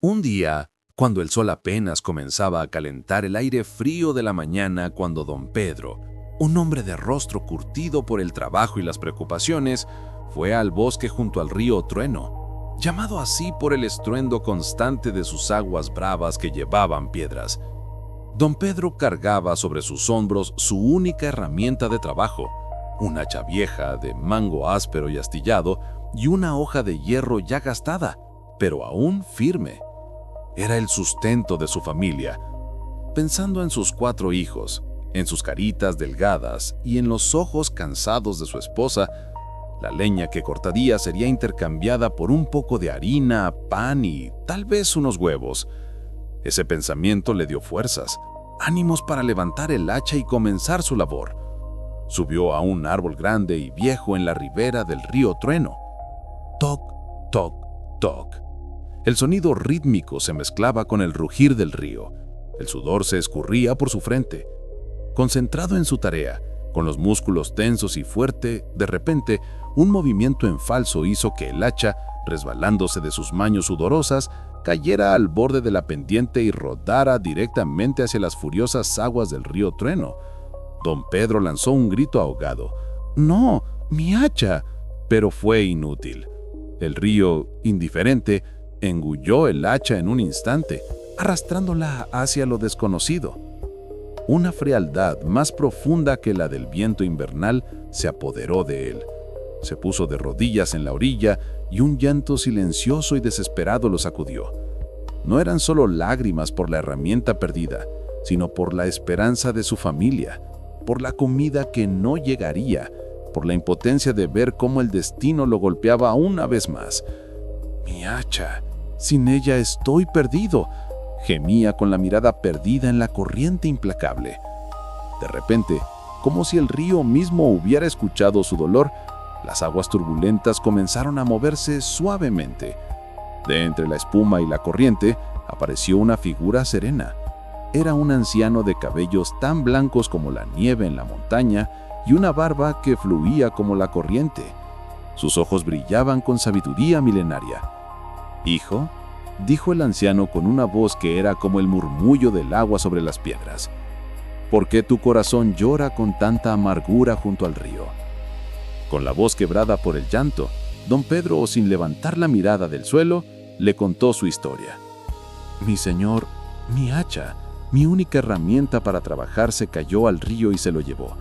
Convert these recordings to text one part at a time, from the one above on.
Un día, cuando el sol apenas comenzaba a calentar el aire frío de la mañana, cuando don Pedro, un hombre de rostro curtido por el trabajo y las preocupaciones, fue al bosque junto al río Trueno, llamado así por el estruendo constante de sus aguas bravas que llevaban piedras. Don Pedro cargaba sobre sus hombros su única herramienta de trabajo, una hacha vieja de mango áspero y astillado y una hoja de hierro ya gastada, pero aún firme. Era el sustento de su familia. Pensando en sus 4 hijos, en sus caritas delgadas y en los ojos cansados de su esposa, la leña que cortaría sería intercambiada por un poco de harina, pan y tal vez unos huevos. Ese pensamiento le dio fuerzas, ánimos para levantar el hacha y comenzar su labor. Subió a un árbol grande y viejo en la ribera del río Trueno. Toc, toc, toc. El sonido rítmico se mezclaba con el rugir del río. El sudor se escurría por su frente. Concentrado en su tarea, con los músculos tensos y fuerte, de repente, un movimiento en falso hizo que el hacha, resbalándose de sus manos sudorosas, cayera al borde de la pendiente y rodara directamente hacia las furiosas aguas del río Trueno. Don Pedro lanzó un grito ahogado. «¡No, mi hacha!», pero fue inútil. El río, indiferente, engulló el hacha en un instante, arrastrándola hacia lo desconocido. Una frialdad más profunda que la del viento invernal se apoderó de él. Se puso de rodillas en la orilla y un llanto silencioso y desesperado lo sacudió. No eran solo lágrimas por la herramienta perdida, sino por la esperanza de su familia, por la comida que no llegaría, por la impotencia de ver cómo el destino lo golpeaba una vez más. «Mi hacha, sin ella estoy perdido», gemía con la mirada perdida en la corriente implacable. De repente, como si el río mismo hubiera escuchado su dolor, las aguas turbulentas comenzaron a moverse suavemente. De entre la espuma y la corriente apareció una figura serena. Era un anciano de cabellos tan blancos como la nieve en la montaña y una barba que fluía como la corriente. Sus ojos brillaban con sabiduría milenaria. «Hijo», dijo el anciano con una voz que era como el murmullo del agua sobre las piedras, «¿por qué tu corazón llora con tanta amargura junto al río?». Con la voz quebrada por el llanto, don Pedro, sin levantar la mirada del suelo, le contó su historia. «Mi señor, mi hacha, mi única herramienta para trabajar se cayó al río y se lo llevó.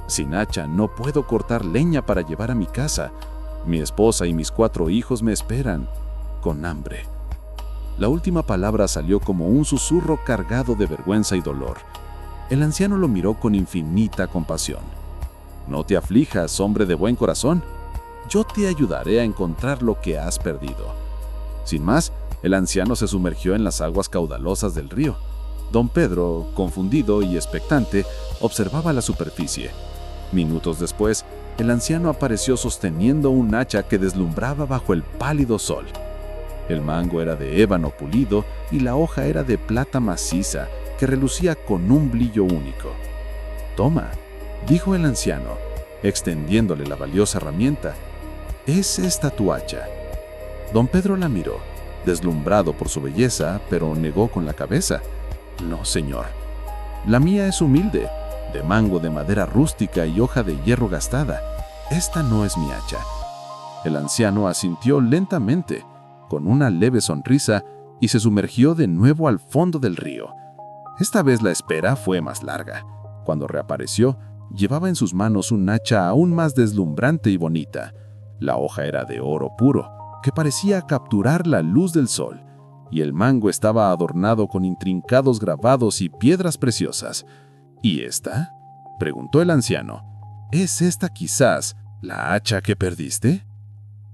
Sin hacha no puedo cortar leña para llevar a mi casa. Mi esposa y mis 4 hijos me esperan, con hambre». La última palabra salió como un susurro cargado de vergüenza y dolor. El anciano lo miró con infinita compasión. «No te aflijas, hombre de buen corazón. Yo te ayudaré a encontrar lo que has perdido». Sin más, el anciano se sumergió en las aguas caudalosas del río. Don Pedro, confundido y expectante, observaba la superficie. Minutos después, el anciano apareció sosteniendo un hacha que deslumbraba bajo el pálido sol. El mango era de ébano pulido y la hoja era de plata maciza que relucía con un brillo único. «Toma», dijo el anciano, extendiéndole la valiosa herramienta. «¿Es esta tu hacha?». Don Pedro la miró, deslumbrado por su belleza, pero negó con la cabeza. «No, señor. La mía es humilde, de mango de madera rústica y hoja de hierro gastada. Esta no es mi hacha». El anciano asintió lentamente, con una leve sonrisa, y se sumergió de nuevo al fondo del río. Esta vez la espera fue más larga. Cuando reapareció, llevaba en sus manos un hacha aún más deslumbrante y bonita. La hoja era de oro puro, que parecía capturar la luz del sol, y el mango estaba adornado con intrincados grabados y piedras preciosas. «¿Y esta?», preguntó el anciano. «¿Es esta quizás la hacha que perdiste?».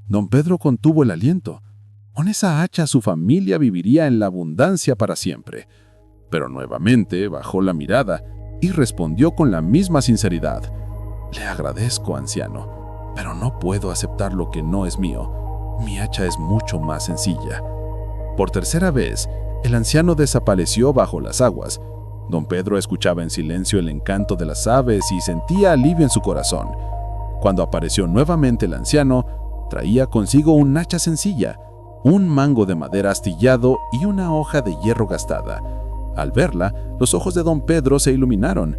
Don Pedro contuvo el aliento. Con esa hacha su familia viviría en la abundancia para siempre. Pero nuevamente bajó la mirada y respondió con la misma sinceridad. «Le agradezco, anciano, pero no puedo aceptar lo que no es mío. Mi hacha es mucho más sencilla». Por tercera vez, el anciano desapareció bajo las aguas. Don Pedro escuchaba en silencio el encanto de las aves y sentía alivio en su corazón. Cuando apareció nuevamente el anciano, traía consigo un hacha sencilla, un mango de madera astillado y una hoja de hierro gastada. Al verla, los ojos de don Pedro se iluminaron.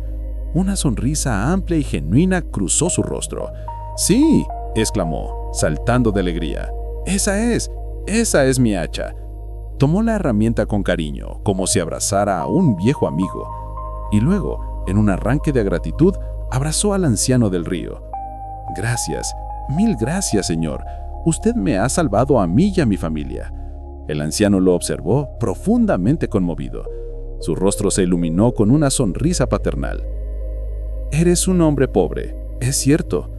Una sonrisa amplia y genuina cruzó su rostro. «¡Sí!», exclamó, saltando de alegría. ¡Esa es mi hacha!». Tomó la herramienta con cariño, como si abrazara a un viejo amigo. Y luego, en un arranque de gratitud, abrazó al anciano del río. «Gracias, mil gracias, señor. Usted me ha salvado a mí y a mi familia». El anciano lo observó profundamente conmovido. Su rostro se iluminó con una sonrisa paternal. «Eres un hombre pobre, es cierto,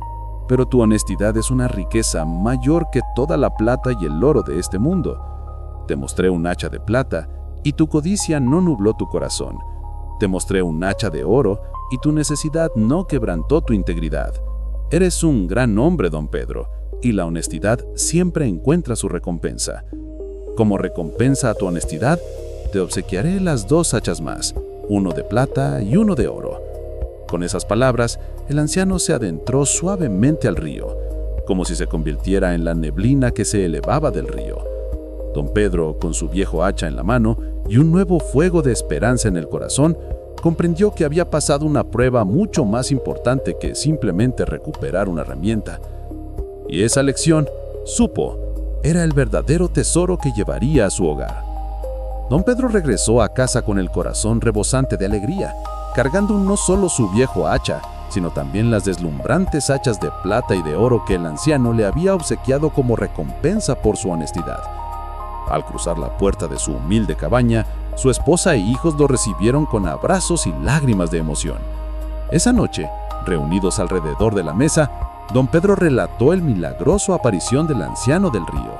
pero tu honestidad es una riqueza mayor que toda la plata y el oro de este mundo. Te mostré un hacha de plata y tu codicia no nubló tu corazón. Te mostré un hacha de oro y tu necesidad no quebrantó tu integridad. Eres un gran hombre, don Pedro, y la honestidad siempre encuentra su recompensa. Como recompensa a tu honestidad, te obsequiaré las 2 hachas más, uno de plata y uno de oro». Con esas palabras, el anciano se adentró suavemente al río, como si se convirtiera en la neblina que se elevaba del río. Don Pedro, con su viejo hacha en la mano y un nuevo fuego de esperanza en el corazón, comprendió que había pasado una prueba mucho más importante que simplemente recuperar una herramienta. Y esa lección, supo, era el verdadero tesoro que llevaría a su hogar. Don Pedro regresó a casa con el corazón rebosante de alegría, cargando no solo su viejo hacha, sino también las deslumbrantes hachas de plata y de oro que el anciano le había obsequiado como recompensa por su honestidad. Al cruzar la puerta de su humilde cabaña, su esposa e hijos lo recibieron con abrazos y lágrimas de emoción. Esa noche, reunidos alrededor de la mesa, don Pedro relató el milagroso aparición del anciano del río.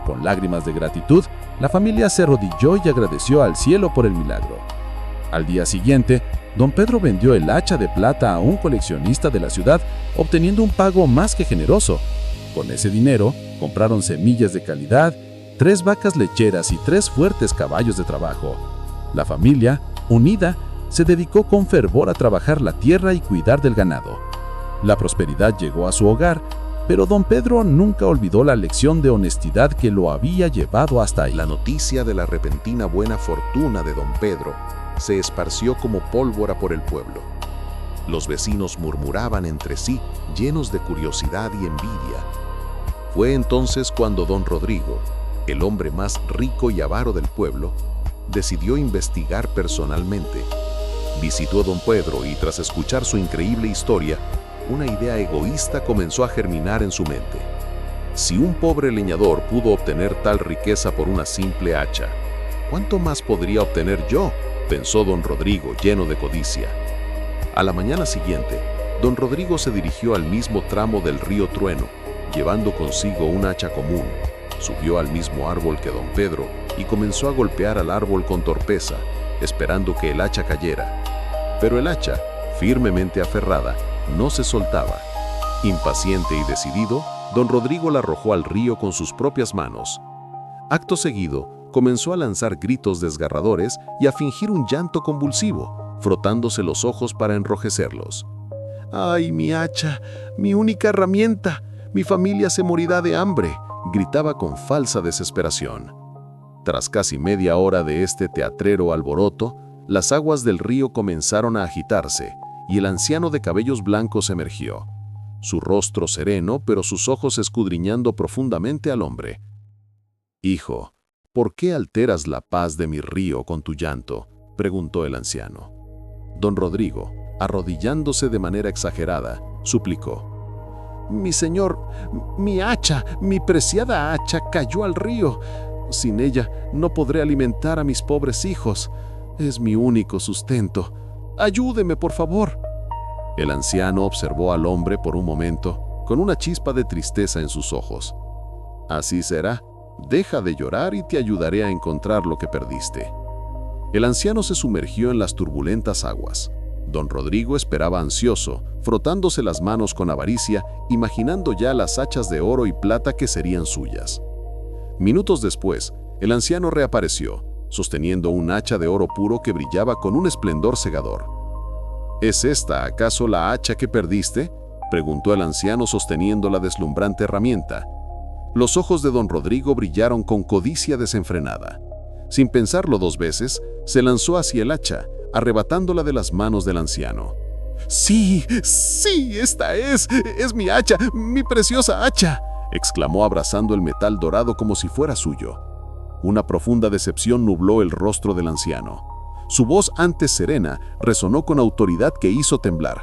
Con lágrimas de gratitud, la familia se arrodilló y agradeció al cielo por el milagro. Al día siguiente, don Pedro vendió el hacha de plata a un coleccionista de la ciudad, obteniendo un pago más que generoso. Con ese dinero, compraron semillas de calidad, 3 vacas lecheras y 3 fuertes caballos de trabajo. La familia, unida, se dedicó con fervor a trabajar la tierra y cuidar del ganado. La prosperidad llegó a su hogar, pero don Pedro nunca olvidó la lección de honestidad que lo había llevado hasta ahí. La noticia de la repentina buena fortuna de don Pedro se esparció como pólvora por el pueblo. Los vecinos murmuraban entre sí, llenos de curiosidad y envidia. Fue entonces cuando don Rodrigo, el hombre más rico y avaro del pueblo, decidió investigar personalmente. Visitó a don Pedro y tras escuchar su increíble historia, una idea egoísta comenzó a germinar en su mente. Si un pobre leñador pudo obtener tal riqueza por una simple hacha, ¿cuánto más podría obtener yo?, pensó don Rodrigo, lleno de codicia. A la mañana siguiente, don Rodrigo se dirigió al mismo tramo del río Trueno, llevando consigo un hacha común. Subió al mismo árbol que don Pedro y comenzó a golpear al árbol con torpeza, esperando que el hacha cayera. Pero el hacha, firmemente aferrada, no se soltaba. Impaciente y decidido, don Rodrigo la arrojó al río con sus propias manos. Acto seguido, comenzó a lanzar gritos desgarradores y a fingir un llanto convulsivo, frotándose los ojos para enrojecerlos. «¡Ay, mi hacha! ¡Mi única herramienta! ¡Mi familia se morirá de hambre!», gritaba con falsa desesperación. Tras casi media hora de este teatrero alboroto, las aguas del río comenzaron a agitarse y el anciano de cabellos blancos emergió. Su rostro sereno, pero sus ojos escudriñando profundamente al hombre. «Hijo, ¿por qué alteras la paz de mi río con tu llanto?», preguntó el anciano. Don Rodrigo, arrodillándose de manera exagerada, suplicó: «Mi señor, mi hacha, mi preciada hacha cayó al río. Sin ella no podré alimentar a mis pobres hijos. Es mi único sustento. Ayúdeme, por favor». El anciano observó al hombre por un momento, con una chispa de tristeza en sus ojos. «Así será. Deja de llorar y te ayudaré a encontrar lo que perdiste». El anciano se sumergió en las turbulentas aguas. Don Rodrigo esperaba ansioso, frotándose las manos con avaricia, imaginando ya las hachas de oro y plata que serían suyas. Minutos después, el anciano reapareció, sosteniendo un hacha de oro puro que brillaba con un esplendor cegador. «¿Es esta acaso la hacha que perdiste?», preguntó el anciano sosteniendo la deslumbrante herramienta. Los ojos de don Rodrigo brillaron con codicia desenfrenada. Sin pensarlo 2 veces, se lanzó hacia el hacha, arrebatándola de las manos del anciano. ¡Sí, sí, esta es mi hacha, mi preciosa hacha!, exclamó abrazando el metal dorado como si fuera suyo. Una profunda decepción nubló el rostro del anciano. Su voz, antes serena, resonó con autoridad que hizo temblar.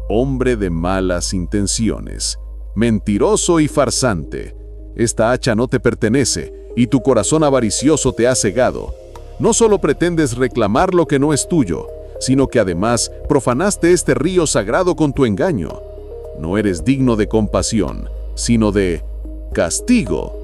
«Hombre de malas intenciones, mentiroso y farsante, esta hacha no te pertenece y tu corazón avaricioso te ha cegado. No solo pretendes reclamar lo que no es tuyo, sino que además profanaste este río sagrado con tu engaño. No eres digno de compasión, sino de castigo».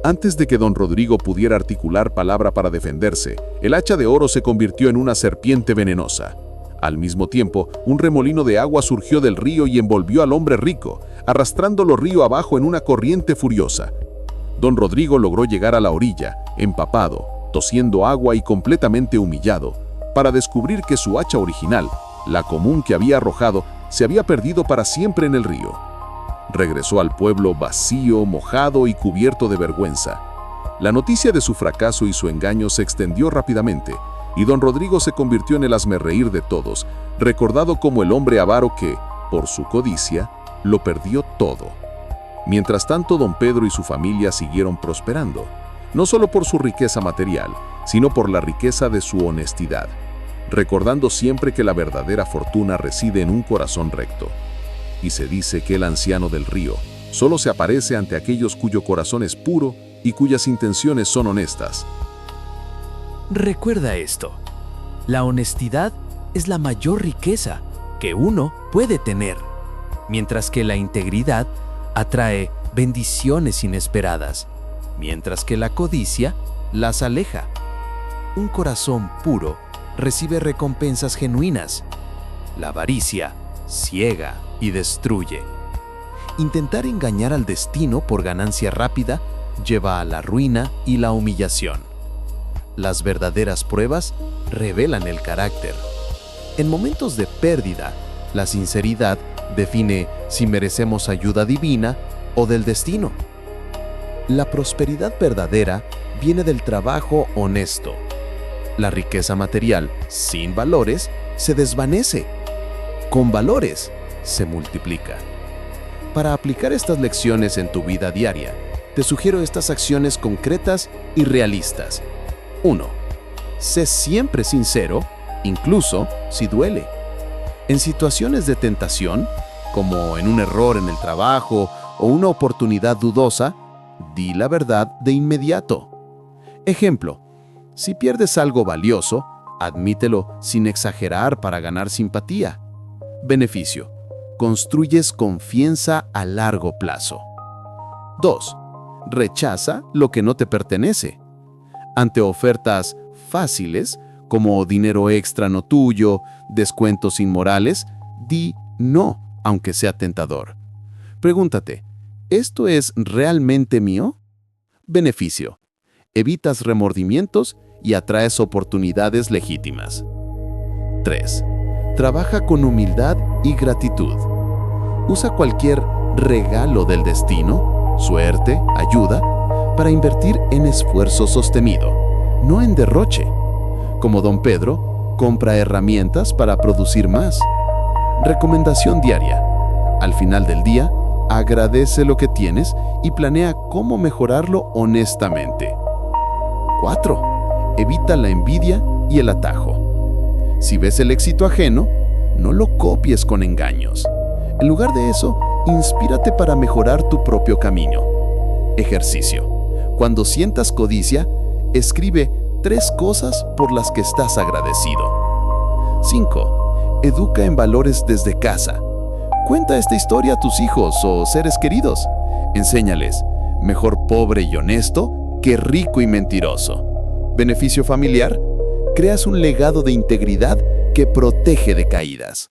Antes de que don Rodrigo pudiera articular palabra para defenderse, el hacha de oro se convirtió en una serpiente venenosa. Al mismo tiempo, un remolino de agua surgió del río y envolvió al hombre rico, arrastrándolo río abajo en una corriente furiosa. Don Rodrigo logró llegar a la orilla, empapado, tosiendo agua y completamente humillado, para descubrir que su hacha original, la común que había arrojado, se había perdido para siempre en el río. Regresó al pueblo vacío, mojado y cubierto de vergüenza. La noticia de su fracaso y su engaño se extendió rápidamente, y don Rodrigo se convirtió en el hazmerreír de todos, recordado como el hombre avaro que, por su codicia, lo perdió todo. Mientras tanto, don Pedro y su familia siguieron prosperando, no solo por su riqueza material, sino por la riqueza de su honestidad, recordando siempre que la verdadera fortuna reside en un corazón recto. Y se dice que el anciano del río solo se aparece ante aquellos cuyo corazón es puro y cuyas intenciones son honestas. Recuerda esto: la honestidad es la mayor riqueza que uno puede tener, mientras que la integridad atrae bendiciones inesperadas, mientras que la codicia las aleja. Un corazón puro recibe recompensas genuinas. La avaricia ciega y destruye. Intentar engañar al destino por ganancia rápida lleva a la ruina y la humillación. Las verdaderas pruebas revelan el carácter. En momentos de pérdida, la sinceridad define si merecemos ayuda divina o del destino. La prosperidad verdadera viene del trabajo honesto. La riqueza material sin valores se desvanece. Con valores se multiplica. Para aplicar estas lecciones en tu vida diaria, te sugiero estas acciones concretas y realistas. 1. Sé siempre sincero, incluso si duele. En situaciones de tentación, como en un error en el trabajo o una oportunidad dudosa, di la verdad de inmediato. Ejemplo: si pierdes algo valioso, admítelo sin exagerar para ganar simpatía. Beneficio: construyes confianza a largo plazo. 2. Rechaza lo que no te pertenece. Ante ofertas fáciles, como dinero extra no tuyo, descuentos inmorales, di no, aunque sea tentador. Pregúntate: ¿esto es realmente mío? Beneficio: evitas remordimientos y atraes oportunidades legítimas. 3. Trabaja con humildad y gratitud. Usa cualquier regalo del destino, suerte, ayuda, para invertir en esfuerzo sostenido, no en derroche. Como don Pedro, compra herramientas para producir más. Recomendación diaria: al final del día, agradece lo que tienes y planea cómo mejorarlo honestamente. 4. Evita la envidia y el atajo. Si ves el éxito ajeno, no lo copies con engaños. En lugar de eso, inspírate para mejorar tu propio camino. Ejercicio: cuando sientas codicia, escribe 3 cosas por las que estás agradecido. 5. Educa en valores desde casa. Cuenta esta historia a tus hijos o seres queridos. Enséñales: mejor pobre y honesto que rico y mentiroso. Beneficio familiar: creas un legado de integridad que protege de caídas.